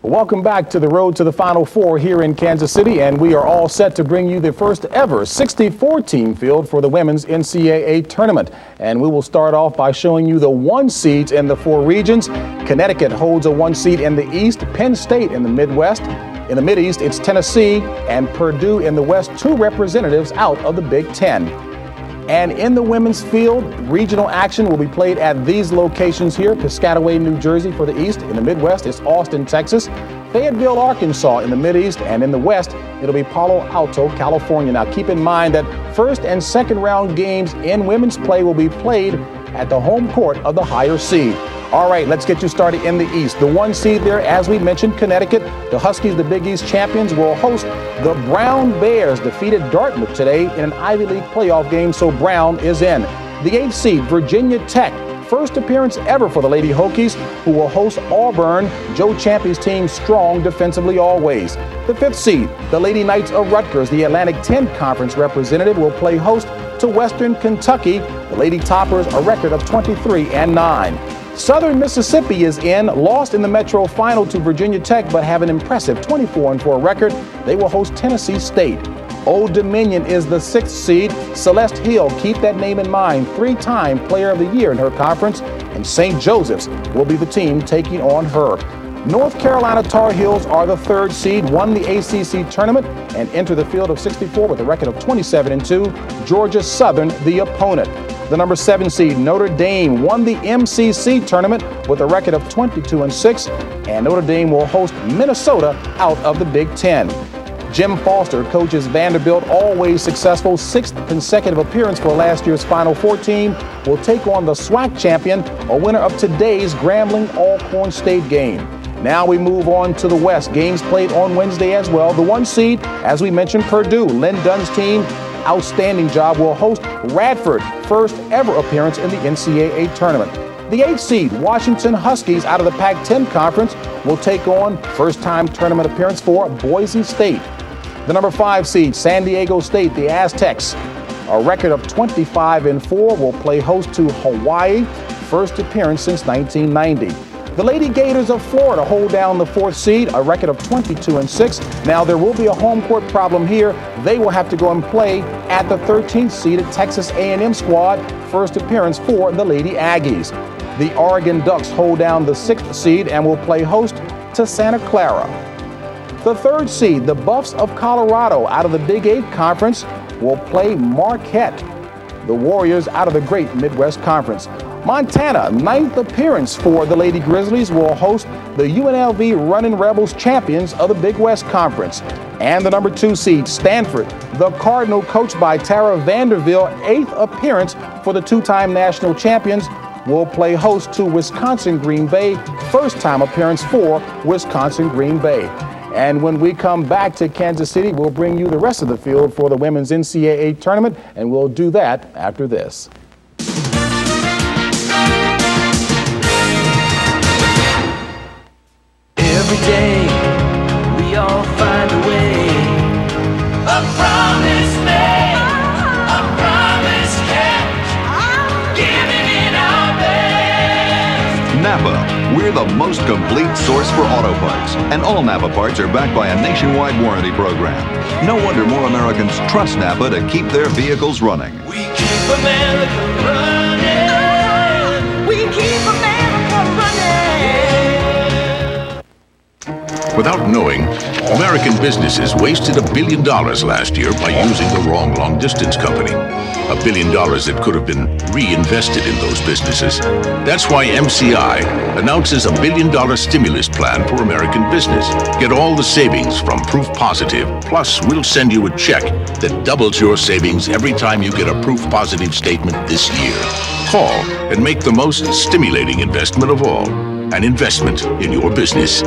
Welcome back to the road to the Final Four here in Kansas City, and we are all set to bring you the first ever 64-team field for the women's NCAA tournament. And we will start off by showing you the 1 seeds in the 4 regions. Connecticut holds a 1 seed in the East, Penn State in the Midwest. In the Mideast, it's Tennessee and Purdue in the West, 2 representatives out of the Big Ten. And in the women's field, regional action will be played at these locations here: Piscataway, New Jersey for the East. In the Midwest, it's Austin, Texas, Fayetteville, Arkansas in the Mideast, and in the West, it'll be Palo Alto, California. Now, keep in mind that first and second round games in women's play will be played at the home court of the higher seed. All right, let's get you started in the East. The 1 seed there, as we mentioned, Connecticut. The Huskies, the Big East champions, will host the Brown Bears. Defeated Dartmouth today in an Ivy League playoff game, so Brown is in. The 8th seed, Virginia Tech. First appearance ever for the Lady Hokies, who will host Auburn. Joe Champy's team strong defensively always. The 5th seed, the Lady Knights of Rutgers. The Atlantic 10 Conference representative will play host to Western Kentucky. The Lady Toppers, a record of 23-9. Southern Mississippi is in, lost in the Metro Final to Virginia Tech, but have an impressive 24-4 record. They will host Tennessee State. Old Dominion is the 6th seed. Celeste Hill, keep that name in mind, 3-time Player of the Year in her conference, and St. Joseph's will be the team taking on her. North Carolina Tar Heels are the 3rd seed, won the ACC tournament, and enter the field of 64 with a record of 27-2. Georgia Southern, the opponent. The number 7 seed, Notre Dame, won the MCC tournament with a record of 22-6, and Notre Dame will host Minnesota out of the Big Ten. Jim Foster coaches Vanderbilt, always successful, 6th consecutive appearance for last year's Final Four team, will take on the SWAC champion, a winner of today's Grambling Alcorn State game. Now we move on to the West. Games played on Wednesday as well. The 1 seed, as we mentioned, Purdue, Lynn Dunn's team, outstanding job, will host Radford, first ever appearance in the NCAA tournament. The 8th seed, Washington Huskies out of the Pac-10 Conference, will take on first-time tournament appearance for Boise State. The number 5 seed, San Diego State, the Aztecs, a record of 25-4, will play host to Hawaii, first appearance since 1990. The Lady Gators of Florida hold down the 4th seed, a record of 22-6. Now, there will be a home court problem here. They will have to go and play at the 13th seeded Texas A&M squad, first appearance for the Lady Aggies. The Oregon Ducks hold down the 6th seed and will play host to Santa Clara. The 3rd seed, the Buffs of Colorado out of the Big 8 Conference, will play Marquette. The Warriors out of the Great Midwest Conference. Montana, 9th appearance for the Lady Grizzlies, will host the UNLV Running Rebels champions of the Big West Conference. And the number 2 seed, Stanford, the Cardinal, coached by Tara Vanderbilt, 8th appearance for the 2-time national champions, will play host to Wisconsin Green Bay, first-time appearance for Wisconsin Green Bay. And when we come back to Kansas City, we'll bring you the rest of the field for the women's NCAA tournament, and we'll do that after this. Every day, we all find a way. A promise made, a promise kept, giving it our best. Napa, we're the most complete source for auto parts, and all Napa parts are backed by a nationwide warranty program. No wonder more Americans trust Napa to keep their vehicles running. We keep America running. We keep America running. Without knowing, American businesses wasted $1 billion last year by using the wrong long-distance company. $1 billion that could have been reinvested in those businesses. That's why MCI announces $1 billion stimulus plan for American business. Get all the savings from Proof Positive, plus we'll send you a check that doubles your savings every time you get a Proof Positive statement this year. Call and make the most stimulating investment of all, an investment in your business.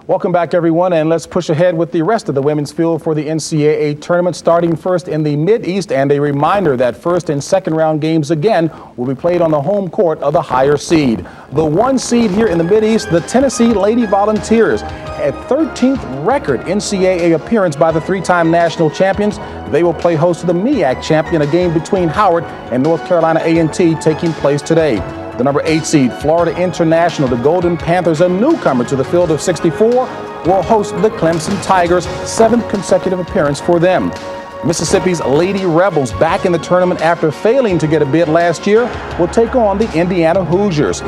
Welcome back, everyone, and let's push ahead with the rest of the women's field for the NCAA tournament, starting first in the Mideast. And a reminder that first and second round games again will be played on the home court of the higher seed. The 1 seed here in the Mideast, the Tennessee Lady Volunteers, a 13th record NCAA appearance by the 3-time national champions. They will play host to the MEAC champion, a game between Howard and North Carolina A&T taking place today. The number 8 seed, Florida International, the Golden Panthers, a newcomer to the field of 64, will host the Clemson Tigers, 7th consecutive appearance for them. Mississippi's Lady Rebels, back in the tournament after failing to get a bid last year, will take on the Indiana Hoosiers.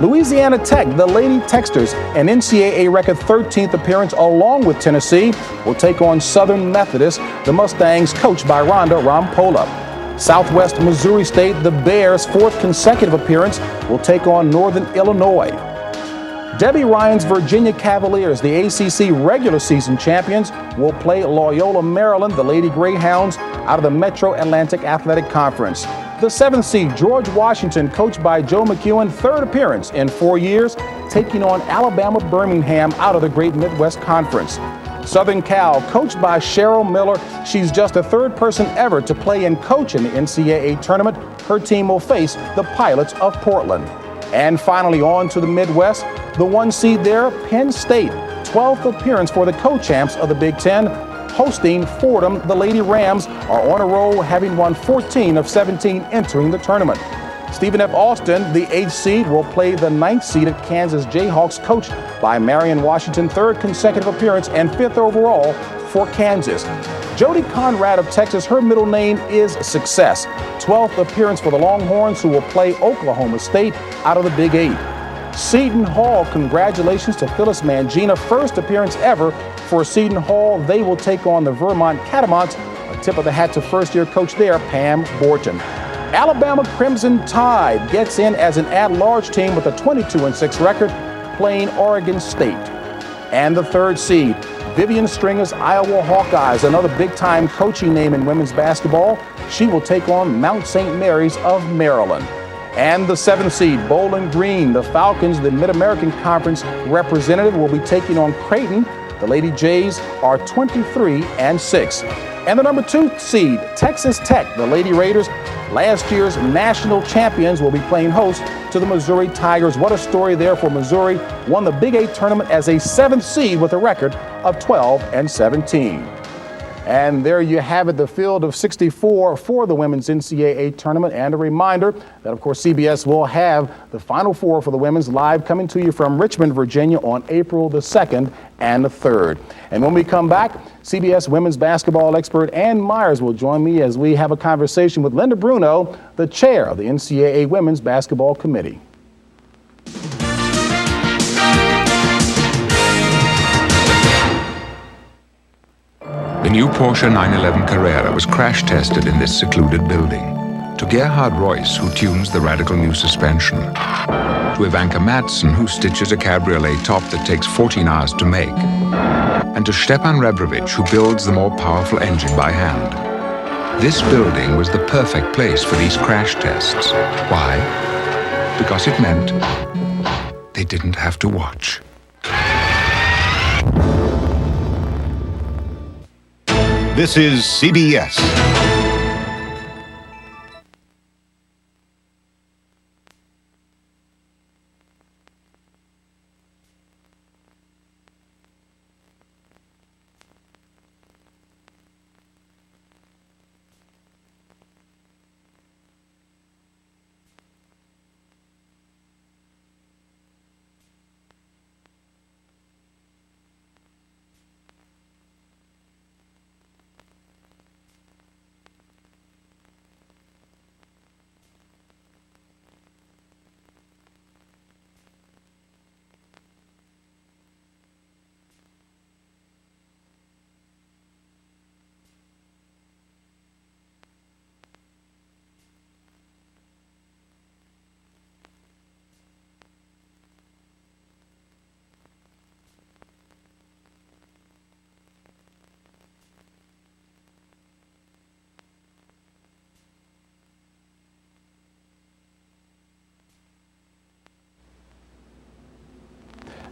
Louisiana Tech, the Lady Texters, an NCAA record 13th appearance along with Tennessee, will take on Southern Methodist, the Mustangs coached by Rhonda Rampola. Southwest Missouri State, the Bears' 4th consecutive appearance, will take on Northern Illinois. Debbie Ryan's Virginia Cavaliers, the ACC regular season champions, will play Loyola, Maryland, the Lady Greyhounds, out of the Metro Atlantic Athletic Conference. The 7th seed, George Washington, coached by Joe McEwen, 3rd appearance in 4 years, taking on Alabama Birmingham out of the Great Midwest Conference. Southern Cal, coached by Cheryl Miller, she's just the 3rd person ever to play and coach in the NCAA tournament. Her team will face the Pilots of Portland. And finally, on to the Midwest, the 1 seed there, Penn State, 12th appearance for the co-champs of the Big Ten, hosting Fordham. The Lady Rams are on a roll, having won 14 of 17 entering the tournament. Stephen F. Austin, the 8th seed, will play the 9th seed at Kansas Jayhawks, coached by Marion Washington, 3rd consecutive appearance and 5th overall for Kansas. Jody Conrad of Texas, her middle name is Success, 12th appearance for the Longhorns, who will play Oklahoma State out of the Big 8. Seton Hall, congratulations to Phyllis Mangina, 1st appearance ever for Seton Hall. They will take on the Vermont Catamounts. A tip of the hat to first-year coach there, Pam Borton. Alabama Crimson Tide gets in as an at-large team with a 22-6 record, playing Oregon State. And the 3rd seed, Vivian Stringer's Iowa Hawkeyes, another big-time coaching name in women's basketball. She will take on Mount St. Mary's of Maryland. And the 7th seed, Bowling Green, the Falcons, the Mid-American Conference representative, will be taking on Creighton. The Lady Jays are 23-6. And the number 2 seed, Texas Tech, the Lady Raiders, last year's national champions, will be playing host to the Missouri Tigers. What a story there for Missouri. Won the Big 8 tournament as a 7th seed with a record of 12-17. And there you have it, the field of 64 for the women's NCAA tournament. And a reminder that, of course, CBS will have the Final Four for the women's live coming to you from Richmond, Virginia on April the 2nd and the 3rd. And when we come back, CBS women's basketball expert Ann Myers will join me as we have a conversation with Linda Bruno, the chair of the NCAA Women's Basketball Committee. The new Porsche 911 Carrera was crash tested in this secluded building. To Gerhard Royce, who tunes the radical new suspension. To Ivanka Madsen, who stitches a cabriolet top that takes 14 hours to make. And to Stepan Rebrovich, who builds the more powerful engine by hand. This building was the perfect place for these crash tests. Why? Because it meant they didn't have to watch. This is CBS.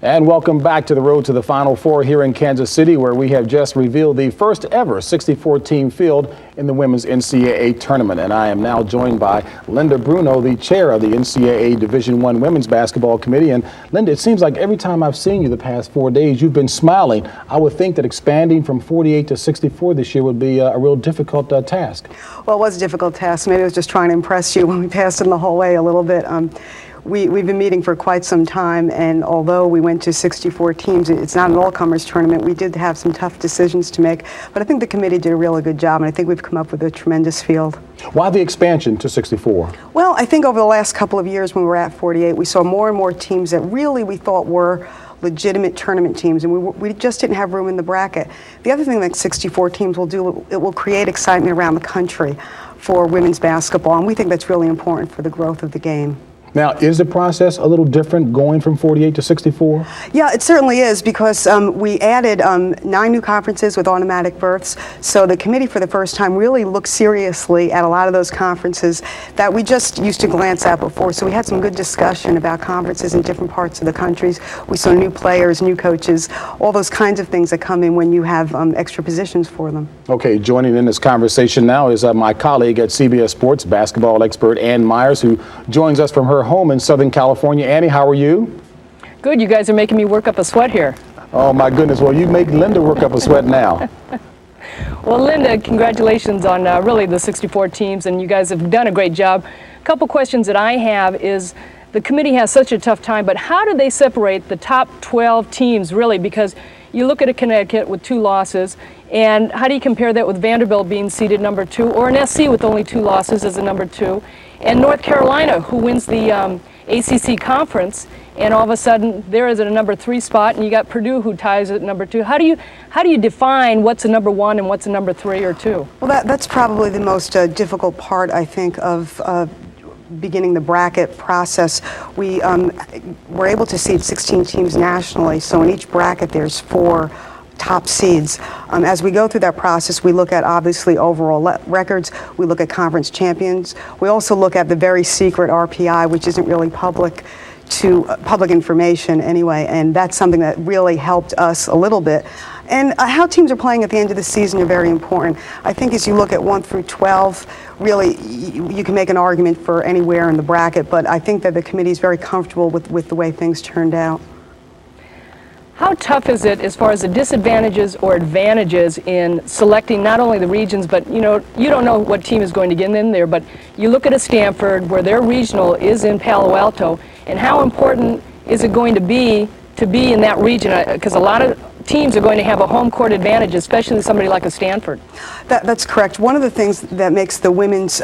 And welcome back to the road to the Final Four here in Kansas City, where we have just revealed the first ever 64-team field in the women's NCAA tournament. And I am now joined by Linda Bruno, the chair of the NCAA Division I Women's Basketball Committee. And Linda, it seems like every time I've seen you the past 4 days, you've been smiling. I would think that expanding from 48 to 64 this year would be a real difficult task. Well, it was a difficult task. Maybe I was just trying to impress you when we passed in the hallway a little bit. We've been meeting for quite some time, and although we went to 64 teams, it's not an all-comers tournament. We did have some tough decisions to make, but I think the committee did a really good job, and I think we've come up with a tremendous field. Why the expansion to 64? Well, I think over the last couple of years when we were at 48, we saw more and more teams that really we thought were legitimate tournament teams, and we just didn't have room in the bracket. The other thing that 64 teams will do, it will create excitement around the country for women's basketball, and we think that's really important for the growth of the game. Now, is the process a little different going from 48 to 64? Yeah, it certainly is, because we added 9 new conferences with automatic berths. So the committee for the first time really looked seriously at a lot of those conferences that we just used to glance at before. So we had some good discussion about conferences in different parts of the countries. We saw new players, new coaches, all those kinds of things that come in when you have extra positions for them. Okay, joining in this conversation now is my colleague at CBS Sports, basketball expert Ann Myers, who joins us from her home in Southern California. Annie, how are you? Good. You guys are making me work up a sweat here. Oh, my goodness. Well, you make Linda work up a sweat now. Well, Linda, congratulations on really the 64 teams, and you guys have done a great job. A couple questions that I have is, the committee has such a tough time, but how do they separate the top 12 teams, really? Because you look at a Connecticut with 2 losses, and how do you compare that with Vanderbilt being seeded number 2, or an SC with only 2 losses as a number 2, and North Carolina, who wins the ACC conference, and all of a sudden there is at a number 3 spot, and you got Purdue who ties at number 2. How do you define what's a number 1 and what's a number 3 or 2? Well, that's probably the most difficult part, I think, of beginning the bracket process. We were able to seed 16 teams nationally, so in each bracket there's 4 top seeds. As we go through that process, we look at obviously overall records, we look at conference champions, we also look at the very secret RPI, which isn't really public information anyway, and that's something that really helped us a little bit. And how teams are playing at the end of the season are very important. I think as you look at 1 through 12, really you can make an argument for anywhere in the bracket, but I think that the committee is very comfortable with the way things turned out. How tough is it as far as the disadvantages or advantages in selecting not only the regions, but you don't know what team is going to get in there, but you look at a Stanford where their regional is in Palo Alto, and how important is it going to be in that region? Because a lot of teams are going to have a home court advantage, especially somebody like a Stanford. That's correct. One of the things that makes the women's